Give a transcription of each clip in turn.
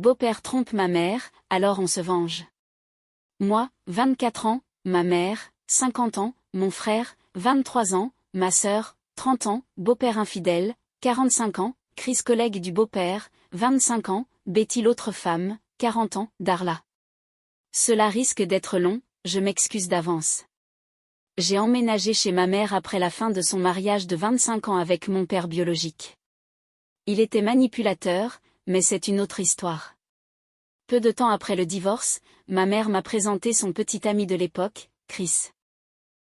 beau-père trompe ma mère, alors on se venge. Moi, 24 ans, ma mère, 50 ans, mon frère, 23 ans, ma sœur, 30 ans, beau-père infidèle, 45 ans, Chris collègue du beau-père, 25 ans, Betty l'autre femme, 40 ans, Darla. Cela risque d'être long, je m'excuse d'avance. J'ai emménagé chez ma mère après la fin de son mariage de 25 ans avec mon père biologique. Il était manipulateur, mais c'est une autre histoire. Peu de temps après le divorce, ma mère m'a présenté son petit ami de l'époque, Chris.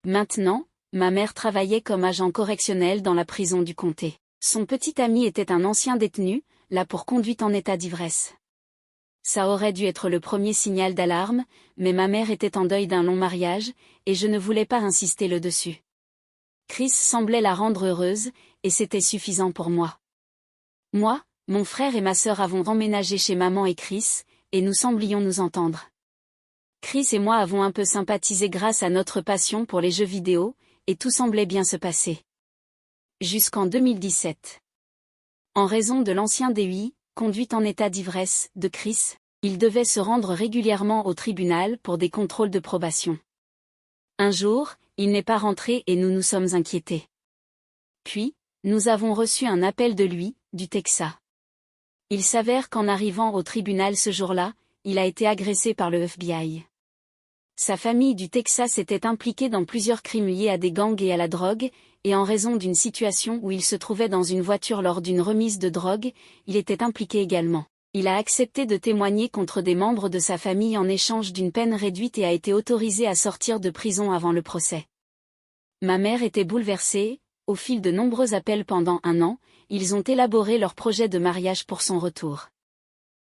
Maintenant, ma mère travaillait comme agent correctionnel dans la prison du comté. Son petit ami était un ancien détenu, là pour conduite en état d'ivresse. Ça aurait dû être le premier signal d'alarme, mais ma mère était en deuil d'un long mariage, et je ne voulais pas insister le dessus. Chris semblait la rendre heureuse, et c'était suffisant pour moi. Moi, mon frère et ma sœur avons emménagé chez maman et Chris, et nous semblions nous entendre. Chris et moi avons un peu sympathisé grâce à notre passion pour les jeux vidéo, et tout semblait bien se passer. Jusqu'en 2017. En raison de l'ancien DUI, conduite en état d'ivresse, de Chris, il devait se rendre régulièrement au tribunal pour des contrôles de probation. Un jour, il n'est pas rentré et nous nous sommes inquiétés. Puis, nous avons reçu un appel de lui, du Texas. Il s'avère qu'en arrivant au tribunal ce jour-là, il a été agressé par le FBI. Sa famille du Texas était impliquée dans plusieurs crimes liés à des gangs et à la drogue, et en raison d'une situation où il se trouvait dans une voiture lors d'une remise de drogue, il était impliqué également. Il a accepté de témoigner contre des membres de sa famille en échange d'une peine réduite et a été autorisé à sortir de prison avant le procès. Ma mère était bouleversée. Au fil de nombreux appels pendant 1 an, ils ont élaboré leur projet de mariage pour son retour.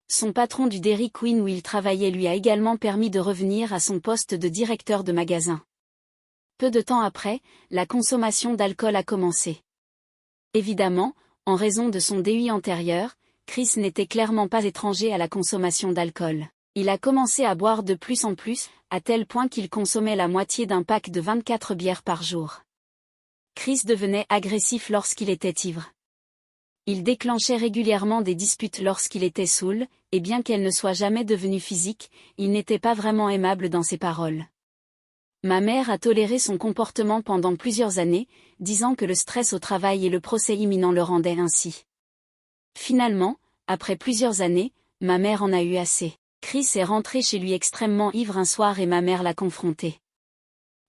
Son patron du Dairy Queen où il travaillait lui a également permis de revenir à son poste de directeur de magasin. Peu de temps après, la consommation d'alcool a commencé. Évidemment, en raison de son DUI antérieur, Chris n'était clairement pas étranger à la consommation d'alcool. Il a commencé à boire de plus en plus, à tel point qu'il consommait la moitié d'un pack de 24 bières par jour. Chris devenait agressif lorsqu'il était ivre. Il déclenchait régulièrement des disputes lorsqu'il était saoul, et bien qu'elles ne soient jamais devenues physiques, il n'était pas vraiment aimable dans ses paroles. Ma mère a toléré son comportement pendant plusieurs années, disant que le stress au travail et le procès imminent le rendaient ainsi. Finalement, après plusieurs années, ma mère en a eu assez. Chris est rentré chez lui extrêmement ivre un soir et ma mère l'a confronté.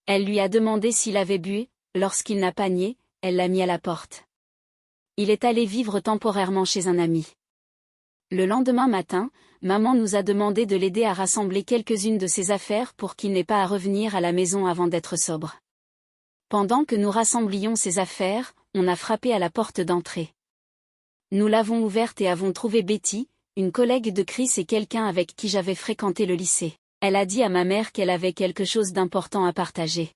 Elle lui a demandé s'il avait bu. Lorsqu'il n'a pas nié, elle l'a mis à la porte. Il est allé vivre temporairement chez un ami. Le lendemain matin, maman nous a demandé de l'aider à rassembler quelques-unes de ses affaires pour qu'il n'ait pas à revenir à la maison avant d'être sobre. Pendant que nous rassemblions ses affaires, on a frappé à la porte d'entrée. Nous l'avons ouverte et avons trouvé Betty, une collègue de Chris et quelqu'un avec qui j'avais fréquenté le lycée. Elle a dit à ma mère qu'elle avait quelque chose d'important à partager.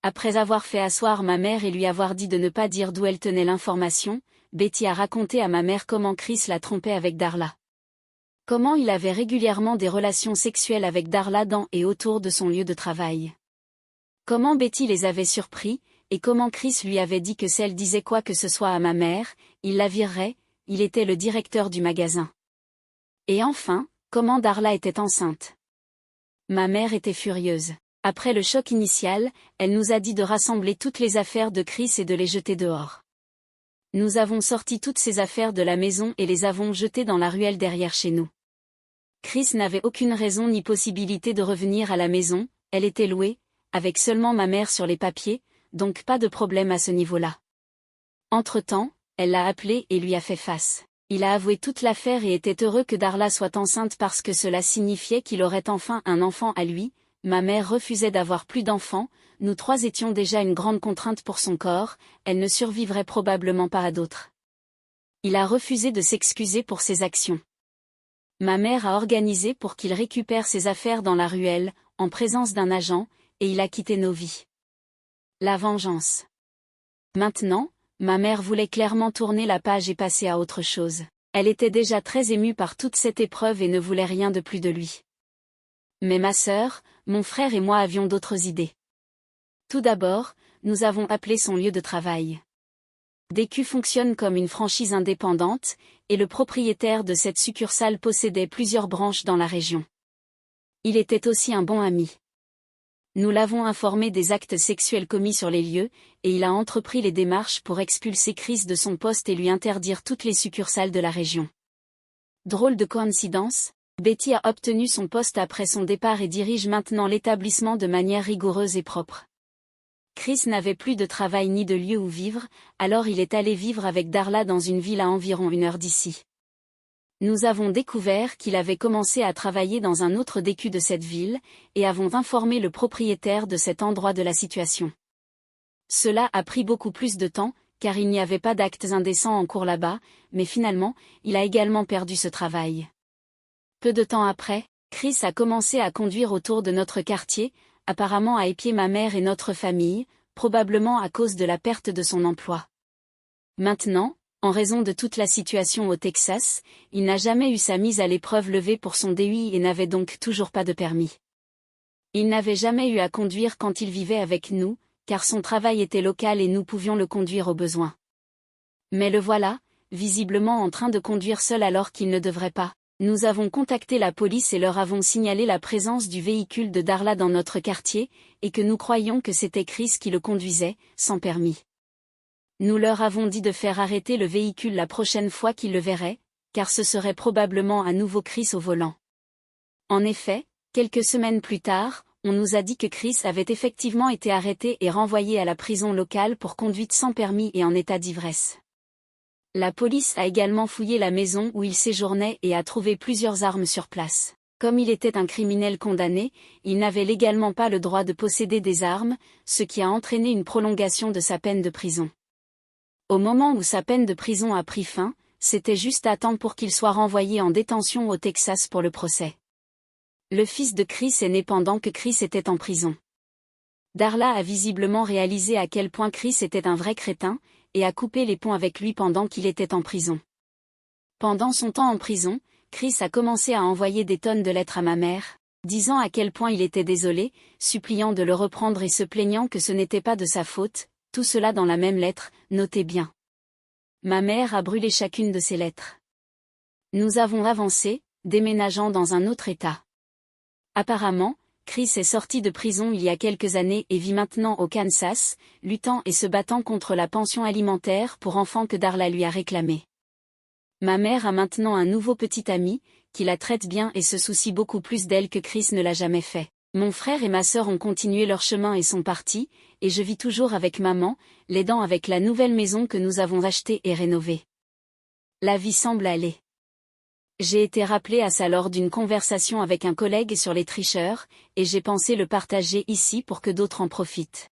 Après avoir fait asseoir ma mère et lui avoir dit de ne pas dire d'où elle tenait l'information, Betty a raconté à ma mère comment Chris la trompait avec Darla. Comment il avait régulièrement des relations sexuelles avec Darla dans et autour de son lieu de travail. Comment Betty les avait surpris, et comment Chris lui avait dit que si elle disait quoi que ce soit à ma mère, il la virerait, il était le directeur du magasin. Et enfin, comment Darla était enceinte. Ma mère était furieuse. Après le choc initial, elle nous a dit de rassembler toutes les affaires de Chris et de les jeter dehors. Nous avons sorti toutes ces affaires de la maison et les avons jetées dans la ruelle derrière chez nous. Chris n'avait aucune raison ni possibilité de revenir à la maison, elle était louée, avec seulement ma mère sur les papiers, donc pas de problème à ce niveau-là. Entre-temps, elle l'a appelé et lui a fait face. Il a avoué toute l'affaire et était heureux que Darla soit enceinte parce que cela signifiait qu'il aurait enfin un enfant à lui. Ma mère refusait d'avoir plus d'enfants, nous 3 étions déjà une grande contrainte pour son corps, elle ne survivrait probablement pas à d'autres. Il a refusé de s'excuser pour ses actions. Ma mère a organisé pour qu'il récupère ses affaires dans la ruelle, en présence d'un agent, et il a quitté nos vies. La vengeance. Maintenant, ma mère voulait clairement tourner la page et passer à autre chose. Elle était déjà très émue par toute cette épreuve et ne voulait rien de plus de lui. Mais ma sœur, mon frère et moi avions d'autres idées. Tout d'abord, nous avons appelé son lieu de travail. DQ fonctionne comme une franchise indépendante, et le propriétaire de cette succursale possédait plusieurs branches dans la région. Il était aussi un bon ami. Nous l'avons informé des actes sexuels commis sur les lieux, et il a entrepris les démarches pour expulser Chris de son poste et lui interdire toutes les succursales de la région. Drôle de coïncidence, Betty a obtenu son poste après son départ et dirige maintenant l'établissement de manière rigoureuse et propre. Chris n'avait plus de travail ni de lieu où vivre, alors il est allé vivre avec Darla dans une ville à environ 1 heure d'ici. Nous avons découvert qu'il avait commencé à travailler dans un autre DQ de cette ville, et avons informé le propriétaire de cet endroit de la situation. Cela a pris beaucoup plus de temps, car il n'y avait pas d'actes indécents en cours là-bas, mais finalement, il a également perdu ce travail. Peu de temps après, Chris a commencé à conduire autour de notre quartier, apparemment à épier ma mère et notre famille, probablement à cause de la perte de son emploi. Maintenant, en raison de toute la situation au Texas, il n'a jamais eu sa mise à l'épreuve levée pour son DUI et n'avait donc toujours pas de permis. Il n'avait jamais eu à conduire quand il vivait avec nous, car son travail était local et nous pouvions le conduire au besoin. Mais le voilà, visiblement en train de conduire seul alors qu'il ne devrait pas. Nous avons contacté la police et leur avons signalé la présence du véhicule de Darla dans notre quartier, et que nous croyions que c'était Chris qui le conduisait, sans permis. Nous leur avons dit de faire arrêter le véhicule la prochaine fois qu'ils le verraient, car ce serait probablement à nouveau Chris au volant. En effet, quelques semaines plus tard, on nous a dit que Chris avait effectivement été arrêté et renvoyé à la prison locale pour conduite sans permis et en état d'ivresse. La police a également fouillé la maison où il séjournait et a trouvé plusieurs armes sur place. Comme il était un criminel condamné, il n'avait légalement pas le droit de posséder des armes, ce qui a entraîné une prolongation de sa peine de prison. Au moment où sa peine de prison a pris fin, c'était juste à temps pour qu'il soit renvoyé en détention au Texas pour le procès. Le fils de Chris est né pendant que Chris était en prison. Darla a visiblement réalisé à quel point Chris était un vrai crétin, et a coupé les ponts avec lui pendant qu'il était en prison. Pendant son temps en prison, Chris a commencé à envoyer des tonnes de lettres à ma mère, disant à quel point il était désolé, suppliant de le reprendre et se plaignant que ce n'était pas de sa faute, tout cela dans la même lettre, notez bien. Ma mère a brûlé chacune de ces lettres. Nous avons avancé, déménageant dans un autre état. Apparemment, Chris est sorti de prison il y a quelques années et vit maintenant au Kansas, luttant et se battant contre la pension alimentaire pour enfants que Darla lui a réclamée. Ma mère a maintenant un nouveau petit ami, qui la traite bien et se soucie beaucoup plus d'elle que Chris ne l'a jamais fait. Mon frère et ma sœur ont continué leur chemin et sont partis, et je vis toujours avec maman, l'aidant avec la nouvelle maison que nous avons achetée et rénovée. La vie semble aller. J'ai été rappelée à ça lors d'une conversation avec un collègue sur les tricheurs, et j'ai pensé le partager ici pour que d'autres en profitent.